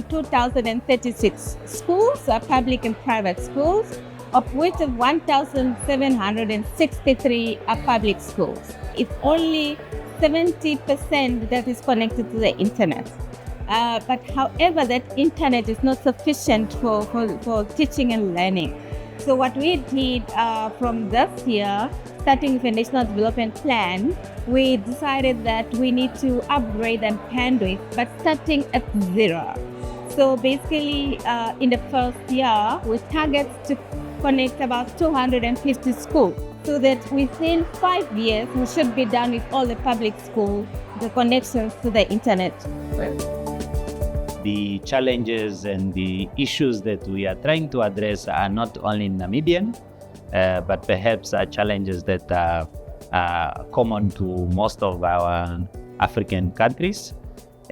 2,036 schools, public and private schools, of which 1,763 are public schools. It's only 70% that is connected to the internet. But however, that internet is not sufficient for teaching and learning. So what we did from this year, starting with the National Development Plan, we decided that we need to upgrade the bandwidth, but starting at zero. So basically, in the first year, we target to connect about 250 schools, so that within 5 years, we should be done with all the public schools, the connections to the internet. The challenges and the issues that we are trying to address are not only Namibian, but perhaps are challenges that are common to most of our African countries.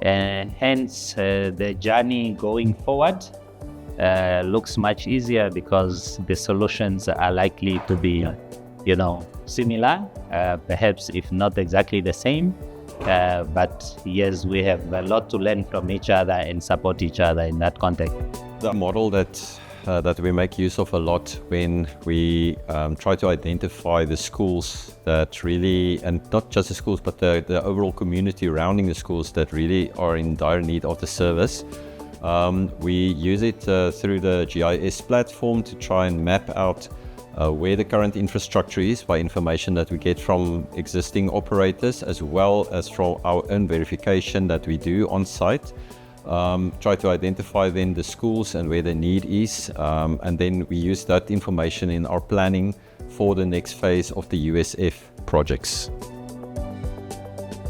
Hence, the journey going forward looks much easier because the solutions are likely to be, similar, perhaps if not exactly the same. But yes, we have a lot to learn from each other and support each other in that context. The model that we make use of a lot when we try to identify the schools that really, and not just the schools, but the overall community surrounding the schools that really are in dire need of the service. We use it through the GIS platform to try and map out where the current infrastructure is by information that we get from existing operators, as well as from our own verification that we do on site. Try to identify then the schools and where the need is, and then we use that information in our planning for the next phase of the USF projects.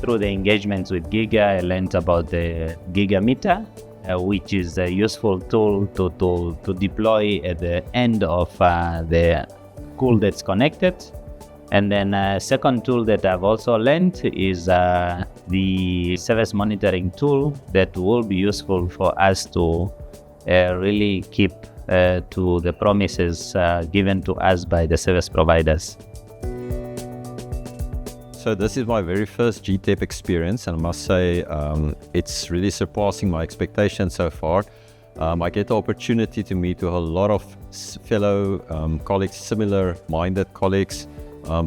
Through the engagements with Giga, I learned about the Giga Meter, which is a useful tool to deploy at the end of the school that's connected. And then a second tool that I've also learned is the service monitoring tool that will be useful for us to really keep to the promises given to us by the service providers. So this is my very first GTEP experience, and I must say it's really surpassing my expectations so far. I get the opportunity to meet with a lot of fellow colleagues, similar-minded colleagues,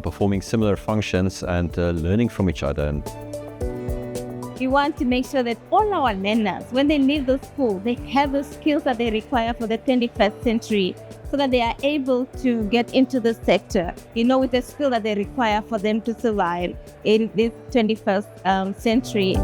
performing similar functions and learning from each other. We want to make sure that all our learners, when they leave the school, they have the skills that they require for the 21st century, so that they are able to get into the sector, with the skill that they require for them to survive in this 21st century.